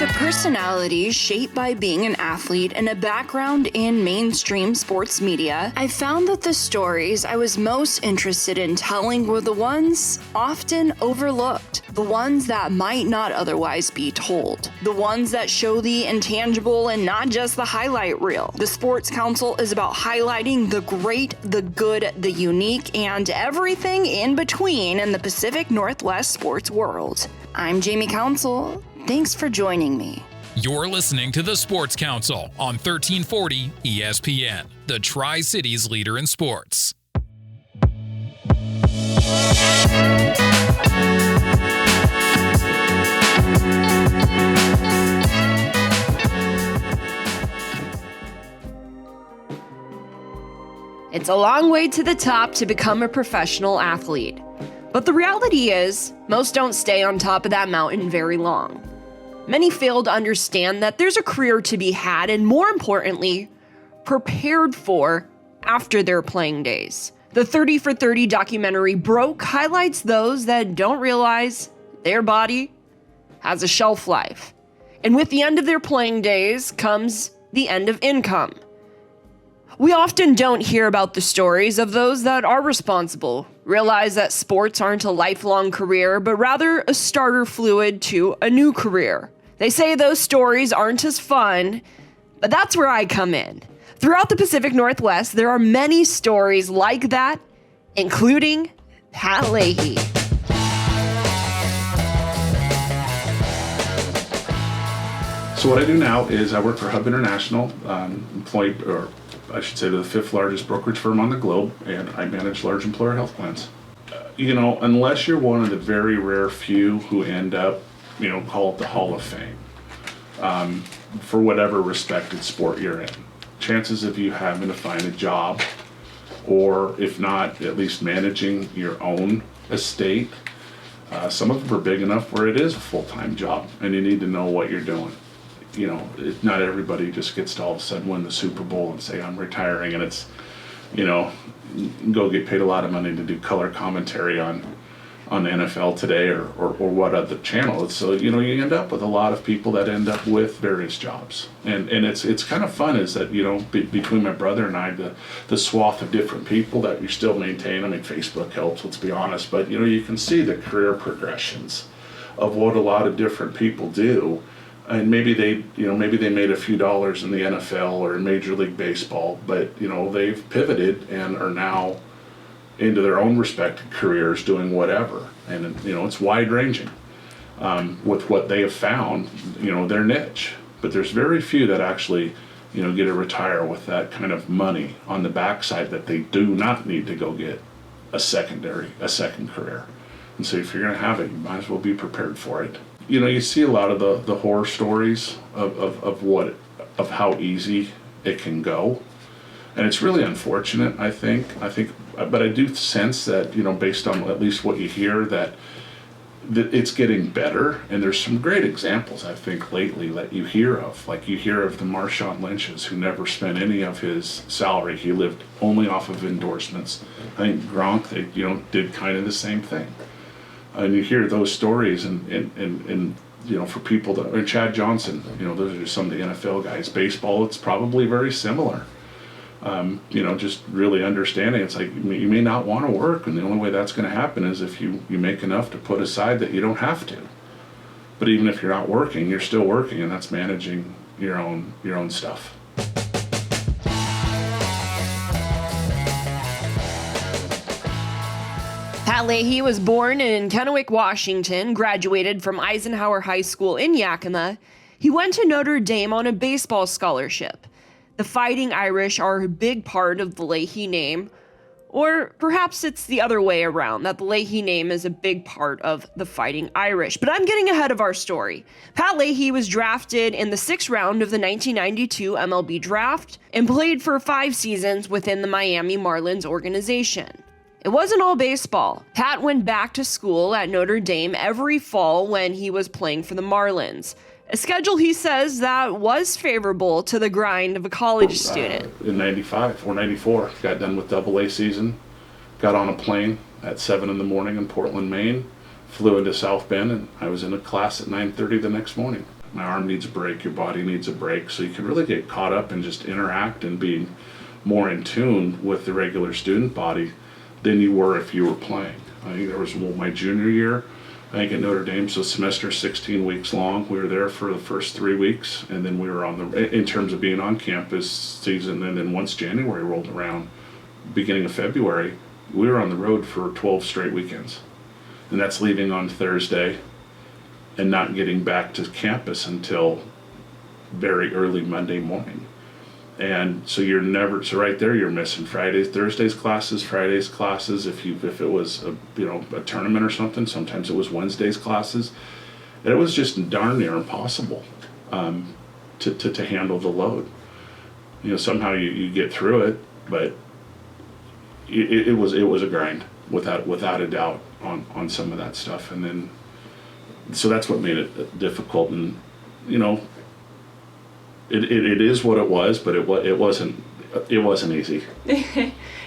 a personality shaped by being an athlete and a background in mainstream sports media, I found that the stories I was most interested in telling were the ones often overlooked, the ones that might not otherwise be told, the ones that show the intangible and not just the highlight reel. The Sports Council is about highlighting the great, the good, the unique, and everything in between in the Pacific Northwest sports world. I'm Jamie Council. Thanks for joining me. You're listening to the Sports Council on 1340 ESPN, the Tri-Cities leader in sports. It's a long way to the top to become a professional athlete. But the reality is, most don't stay on top of that mountain very long. Many fail to understand that there's a career to be had and, more importantly, prepared for after their playing days. The 30 for 30 documentary Broke highlights those that don't realize their body has a shelf life. And with the end of their playing days comes the end of income. We often don't hear about the stories of those that are responsible, realize that sports aren't a lifelong career, but rather a starter fluid to a new career. They say those stories aren't as fun, but that's where I come in. Throughout the Pacific Northwest, there are many stories like that, including Pat Leahy. So what I do now is I work for Hub International, employed, or I should say, the 5th largest brokerage firm on the globe, and I manage large employer health plans. Unless you're one of the very rare few who end up, call it the Hall of Fame, for whatever respected sport you're in, chances of you having to find a job, or if not, at least managing your own estate, some of them are big enough where it is a full-time job, and you need to know what you're doing. Not everybody just gets to all of a sudden win the Super Bowl and say, I'm retiring, and it's, go get paid a lot of money to do color commentary on the NFL today or what other channel. So, you end up with a lot of people that end up with various jobs. And it's kind of fun is that, between my brother and I, the swath of different people that we still maintain. I mean, Facebook helps, let's be honest, but, you can see the career progressions of what a lot of different people do. And maybe they made a few dollars in the NFL or in Major League Baseball, but they've pivoted and are now into their own respective careers doing whatever. And it's wide ranging with what they have found, their niche. But there's very few that actually, get to retire with that kind of money on the backside that they do not need to go get a second career. And so if you're going to have it, you might as well be prepared for it. You see a lot of the horror stories of how easy it can go, and it's really unfortunate. I think, but I do sense that based on at least what you hear that it's getting better, and there's some great examples I think lately that you hear of. Like you hear of the Marshawn Lynch's who never spent any of his salary; he lived only off of endorsements. I think Gronk, they did kind of the same thing. And you hear those stories, and for people that, and Chad Johnson, those are just some of the NFL guys. Baseball, it's probably very similar. Just really understanding, it's like you may not want to work, and the only way that's going to happen is if you make enough to put aside that you don't have to. But even if you're not working, you're still working, and that's managing your own stuff. Pat Leahy was born in Kennewick, Washington, graduated from Eisenhower High School in Yakima. He went to Notre Dame on a baseball scholarship. The Fighting Irish are a big part of the Leahy name, or perhaps it's the other way around, that the Leahy name is a big part of the Fighting Irish. But I'm getting ahead of our story. Pat Leahy was drafted in the 6th round of the 1992 MLB draft and played for 5 seasons within the Miami Marlins organization. It wasn't all baseball. Pat went back to school at Notre Dame every fall when he was playing for the Marlins. A schedule, he says, that was favorable to the grind of a college student. In 95 or 94, got done with AA season, got on a plane at 7 in the morning in Portland, Maine, flew into South Bend, and I was in a class at 9:30 the next morning. My arm needs a break, your body needs a break. So you can really get caught up and just interact and being more in tune with the regular student body than you were if you were playing. I think there was my junior year, I think at Notre Dame, so semester 16 weeks long. We were there for the first 3 weeks, and then we were in terms of being on campus season, and then once January rolled around, beginning of February, we were on the road for 12 straight weekends. And that's leaving on Thursday and not getting back to campus until very early Monday morning. And so so right there you're missing Thursday's classes, Friday's classes. If it was a tournament or something, sometimes it was Wednesday's classes. And it was just darn near impossible to handle the load. Somehow you get through it, but it was a grind without a doubt on some of that stuff. And then so that's what made it difficult. And it is what it was, but it wasn't easy.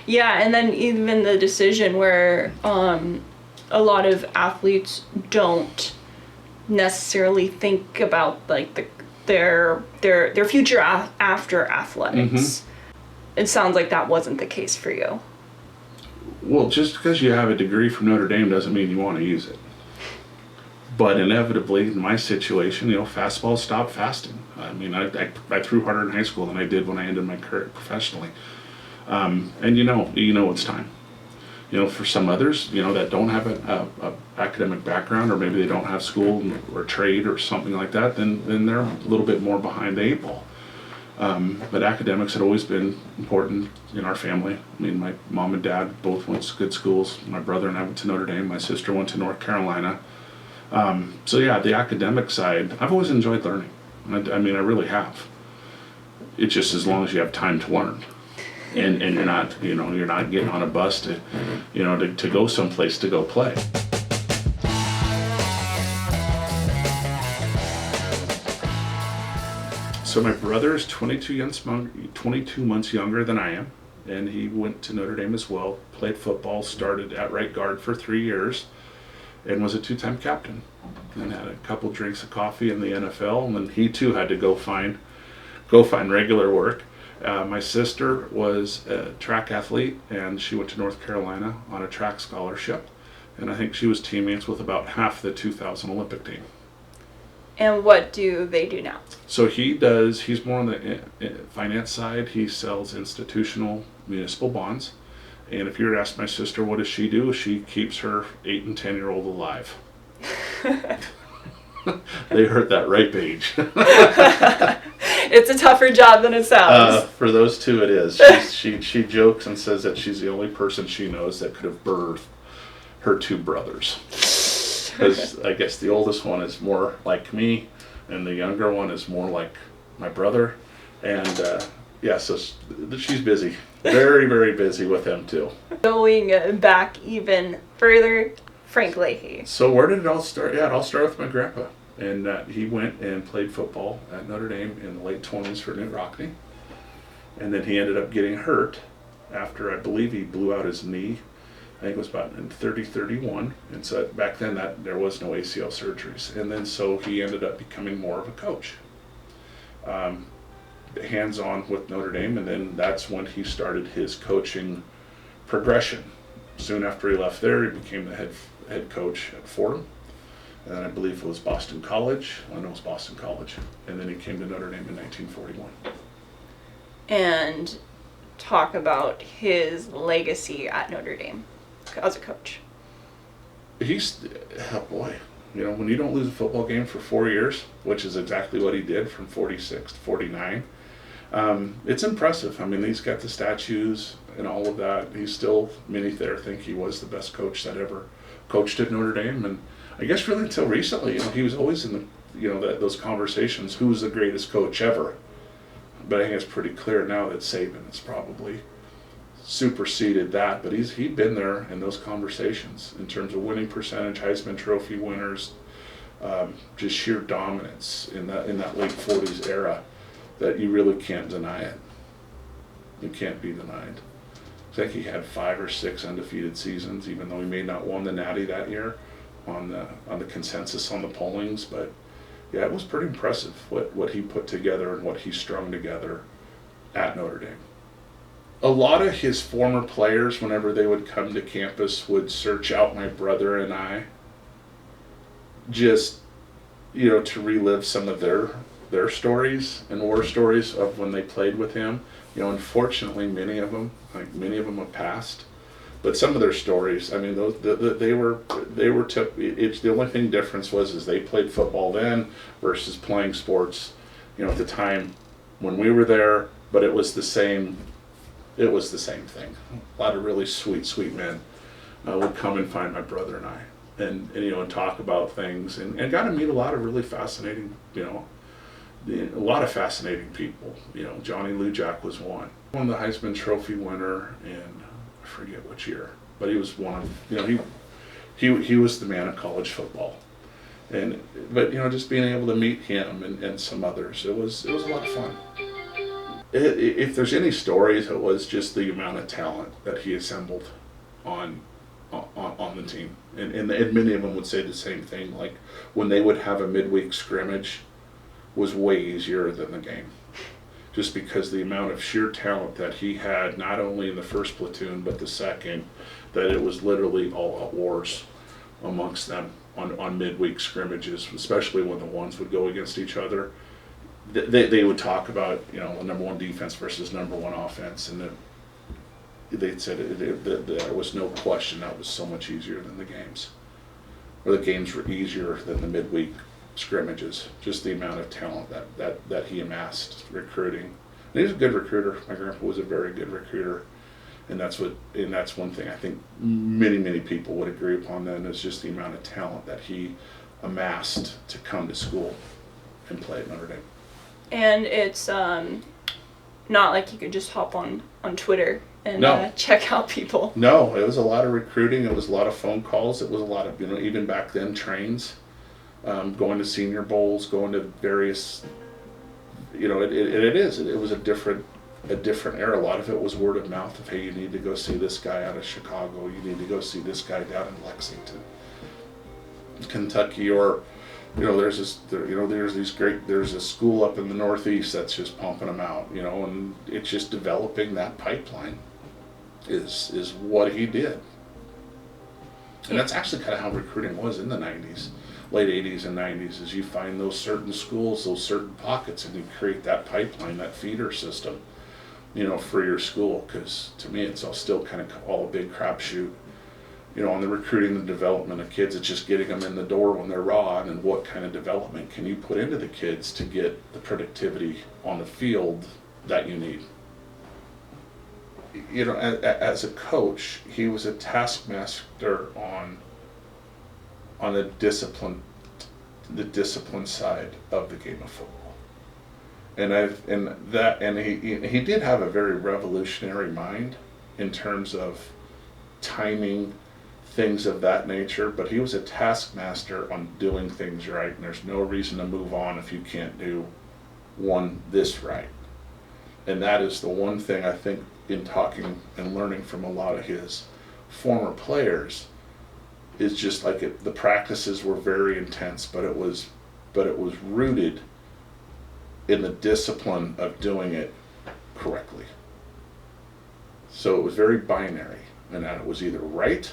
Yeah, and then even the decision where a lot of athletes don't necessarily think about like their future after athletics. Mm-hmm. It sounds like that wasn't the case for you. Well, just because you have a degree from Notre Dame doesn't mean you want to use it. But inevitably, in my situation, fastballs stop fasting. I mean, I threw harder in high school than I did when I ended my career professionally. And it's time. For some others, that don't have a academic background, or maybe they don't have school or trade or something like that, then they're a little bit more behind the eight ball. But academics had always been important in our family. I mean, my mom and dad both went to good schools. My brother and I went to Notre Dame. My sister went to North Carolina. So yeah, the academic side, I've always enjoyed learning. I mean, I really have. It's just as long as you have time to learn, and you're not getting on a bus to go someplace to go play. So my brother is 22 months younger than I am, and he went to Notre Dame as well. Played football, started at right guard for 3 years, and was a 2-time captain. And had a couple drinks of coffee in the NFL, and then he too had to go find regular work. My sister was a track athlete, and she went to North Carolina on a track scholarship, and I think she was teammates with about half the 2000 Olympic team. And what do they do now? So he's more on the finance side. He sells institutional municipal bonds. And if you were to ask my sister, what does she do? She keeps her 8 and 10-year-old alive. They hurt that ripe age. It's a tougher job than it sounds. For those two, it is. She jokes and says that she's the only person she knows that could have birthed her 2 brothers. Because I guess the oldest one is more like me, and the younger one is more like my brother. And so she's busy. Very, very busy with him too. Going back even further, Frank Leahy. So where did it all start? Yeah, it all started with my grandpa. And he went and played football at Notre Dame in the late 20s for Newt Rockne. And then he ended up getting hurt after, I believe, he blew out his knee. I think it was about in 31. And so back then there was no ACL surgeries. And then so he ended up becoming more of a coach. Hands-on with Notre Dame, and then that's when he started his coaching progression. Soon after he left there, he became the head coach at Fordham. And then I believe it was Boston College. I know it was Boston College. And then he came to Notre Dame in 1941. And talk about his legacy at Notre Dame as a coach. When you don't lose a football game for 4 years, which is exactly what he did from 46 to 49, it's impressive. I mean, he's got the statues and all of that. He's still, many there think he was the best coach that ever coached at Notre Dame. And I guess really until recently, he was always in those conversations, who's the greatest coach ever. But I think it's pretty clear now that Saban has probably superseded that. But he'd been there in those conversations in terms of winning percentage, Heisman Trophy winners, just sheer dominance in that late 40s era that you really can't deny it. It can't be denied. I think he had 5 or 6 undefeated seasons, even though he may not won the Natty that year on the consensus on the pollings. But yeah, it was pretty impressive what he put together and what he strung together at Notre Dame. A lot of his former players, whenever they would come to campus, would search out my brother and I, just, to relive some of their stories and war stories of when they played with him. Unfortunately, many of them have passed. But some of their stories, I mean, they were it's the only thing difference was they played football then versus playing sports, at the time when we were there. But it was the same thing. A lot of really sweet men would come and find my brother and I, and talk about things, and got to meet a lot of really fascinating, a lot of fascinating people. Johnny Lujack was one. Won the Heisman Trophy winner in, I forget which year, but he was one of, he was the man of college football. But just being able to meet him and some others, it was a lot of fun. If there's any stories, it was just the amount of talent that he assembled on the team, and many of them would say the same thing. Like when they would have a midweek scrimmage, was way easier than the game, just because the amount of sheer talent that he had, not only in the first platoon but the second, that it was literally all out wars amongst them on midweek scrimmages, especially when the ones would go against each other. They would talk about number one defense versus number one offense, and they said there was no question that was so much easier than the games, or the games were easier than the midweek scrimmages. Just the amount of talent that he amassed recruiting. And he was a good recruiter. My grandpa was a very good recruiter, and that's one thing I think many people would agree upon. Then is just the amount of talent that he amassed to come to school and play at Notre Dame. And it's not like you could just hop on Twitter and No. Check out people. No, it was a lot of recruiting. It was a lot of phone calls. It was a lot of, even back then, trains, going to senior bowls, going to various, it was a different era. A lot of it was word of mouth of, hey, you need to go see this guy out of Chicago. You need to go see this guy down in Lexington, Kentucky, or there's a school up in the Northeast that's just pumping them out, and it's just developing that pipeline is what he did. And that's actually kind of how recruiting was in the 90s, late 80s and 90s, is you find those certain schools, those certain pockets, and you create that pipeline, that feeder system, for your school. Because to me, it's all still kind of all a big crapshoot. On the recruiting and development of kids, it's just getting them in the door when they're raw, and what kind of development can you put into the kids to get the productivity on the field that you need. As a coach, he was a taskmaster on the discipline side of the game of football, and he did have a very revolutionary mind in terms of timing, things of that nature, but he was a taskmaster on doing things right, and there's no reason to move on if you can't do this right. And that is the one thing I think, in talking and learning from a lot of his former players, is just like the practices were very intense, but it was rooted in the discipline of doing it correctly. So it was very binary, and that it was either right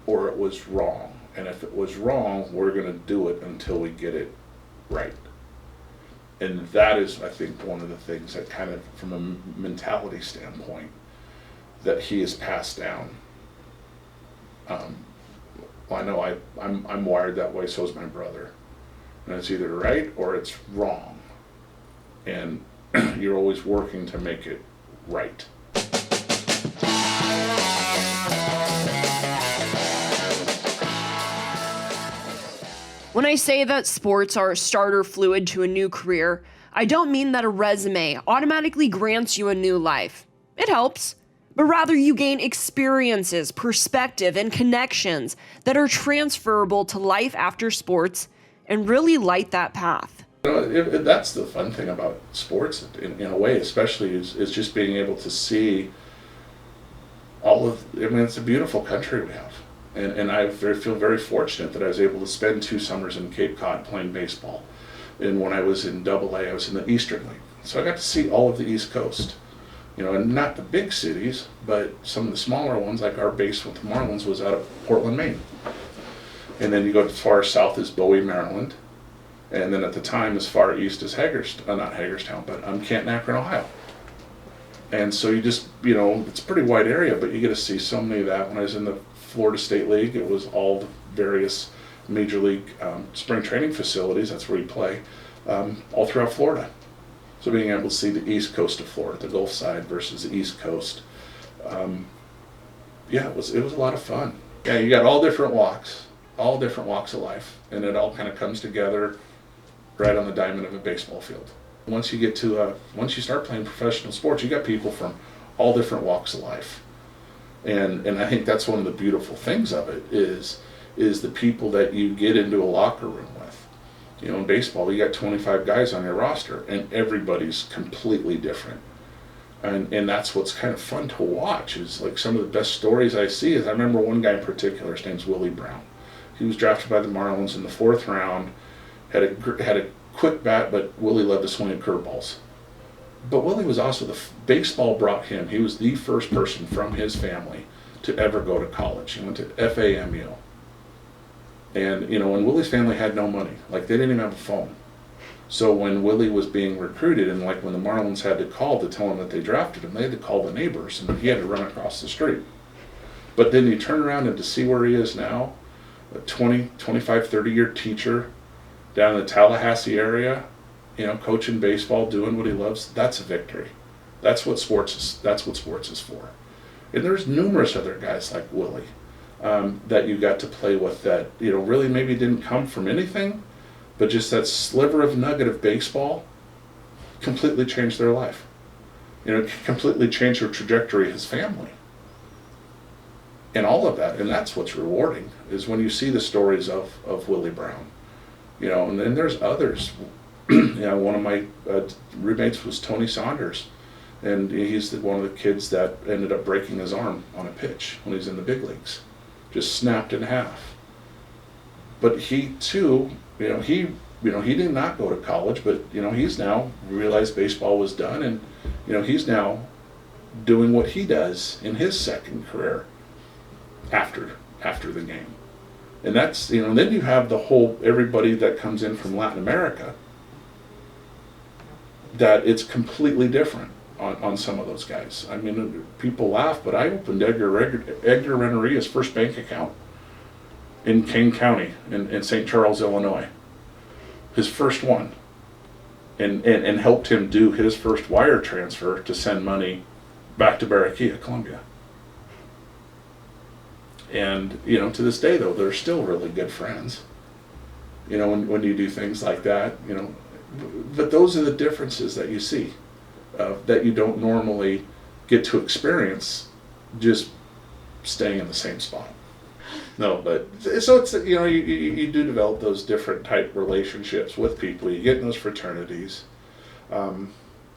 or it was wrong. And if it was wrong, we're going to do it until we get it right. And that is, I think, one of the things that kind of, from a mentality standpoint, that he has passed down. I know I'm wired that way, so is my brother. And it's either right or it's wrong. And you're always working to make it right. When I say that sports are a starter fluid to a new career, I don't mean that a resume automatically grants you a new life. It helps, but rather you gain experiences, perspective, and connections that are transferable to life after sports and really light that path. That's the fun thing about sports, in a way, especially, is just being able to see it's a beautiful country we have. And I feel very fortunate that I was able to spend 2 summers in Cape Cod playing baseball, And when I was in AA, I was in the Eastern League. So I got to see all of the East Coast. And not the big cities, but some of the smaller ones, like our base with the Marlins was out of Portland, Maine. And then you go as far south as Bowie, Maryland. And then at the time, as far east as not Hagerstown, but Canton, Akron, Ohio. And so you just, it's a pretty wide area, but you get to see so many of that. When I was in the Florida State League, it was all the various major league spring training facilities, that's where you play, all throughout Florida. So being able to see the east coast of Florida, the Gulf side versus the east coast, it was a lot of fun. Yeah, you got all different walks of life, and it all kind of comes together right on the diamond of a baseball field. Once you start playing professional sports, you got people from all different walks of life, and I think that's one of the beautiful things of it is the people that you get into a locker room with. In baseball, you got 25 guys on your roster, and everybody's completely different. And that's what's kind of fun to watch, is like some of the best stories I see is I remember one guy in particular, his name's Willie Brown. He was drafted by the Marlins in the 4th round, had a quick bat, but Willie loved to swing at curveballs. But Willie was also baseball brought him, he was the first person from his family to ever go to college. He went to FAMU. And, when Willie's family had no money, like they didn't even have a phone. So when Willie was being recruited, and like when the Marlins had to call to tell him that they drafted him, they had to call the neighbors, and he had to run across the street. But then you turn around and to see where he is now, a 20, 25, 30-year teacher down in the Tallahassee area, coaching baseball, doing what he loves, that's a victory. That's what sports is for. And there's numerous other guys like Willie that you got to play with that, really maybe didn't come from anything, but just that sliver of nugget of baseball completely changed their life. Completely changed the trajectory of his family. And all of that, and that's what's rewarding, is when you see the stories of Willie Brown. And then there's others. One of my roommates was Tony Saunders, and he's one of the kids that ended up breaking his arm on a pitch when he was in the big leagues. Just snapped in half. But he too, he did not go to college, but he's now realized baseball was done, and he's now doing what he does in his second career after the game. And that's, then you have everybody that comes in from Latin America, that it's completely different on some of those guys. I mean, people laugh, but I opened Edgar Renteria's first bank account in Kane County in St. Charles, Illinois. His first one. And helped him do his first wire transfer to send money back to Barranquilla, Colombia. And, to this day, though, they're still really good friends. When you do things like that, but those are the differences that you see. That you don't normally get to experience just staying in the same spot. No, but so it's you do develop those different type relationships with people. You get in those fraternities, and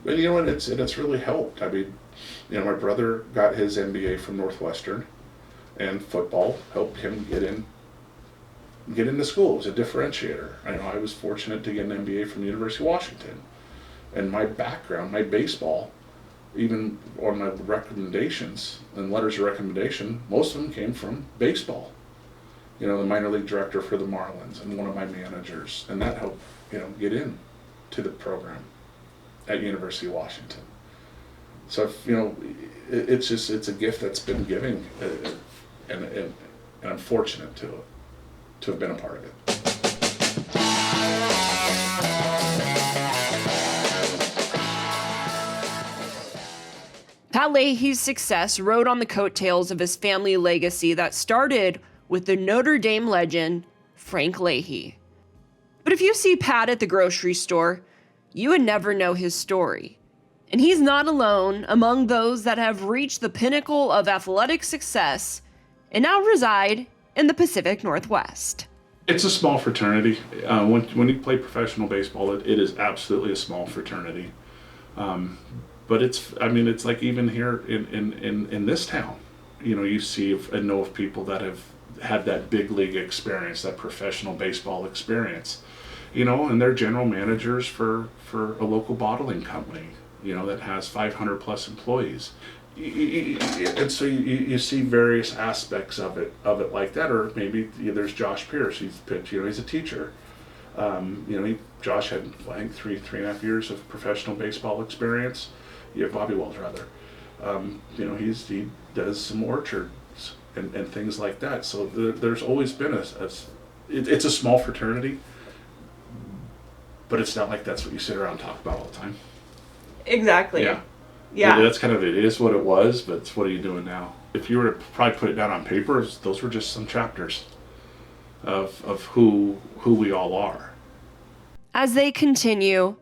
it's really helped. I mean, my brother got his MBA from Northwestern, and football helped him get into school. It was a differentiator. I was fortunate to get an MBA from the University of Washington. And my background, my baseball, even on my recommendations and letters of recommendation, most of them came from baseball. The minor league director for the Marlins and one of my managers, and that helped, get in to the program at University of Washington. So, it's a gift that's been giving, and I'm fortunate to have been a part of it. Pat Leahy's success rode on the coattails of his family legacy that started with the Notre Dame legend, Frank Leahy. But if you see Pat at the grocery store, you would never know his story. And he's not alone among those that have reached the pinnacle of athletic success and now reside in the Pacific Northwest. It's a small fraternity. When you play professional baseball, it is absolutely a small fraternity. But it's like even here in this town, you see and know of people that have had that big league experience, that professional baseball experience. And they're general managers for a local bottling company, that has 500 plus employees. And so you see various aspects of it like that. Or maybe there's Josh Pierce. He's a teacher. Josh had, I think, three and a half years of professional baseball experience. You have Bobby Walter, he does some orchards and things like that. So there's always been it's a small fraternity, but it's not like that's what you sit around and talk about all the time. Exactly. Yeah. Yeah. That's kind of, it is what it was, but what are you doing now? If you were to probably put it down on paper, those were just some chapters of who we all are. As they continue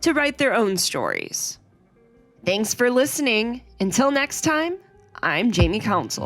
to write their own stories. Thanks for listening. Until next time, I'm Jamie Council.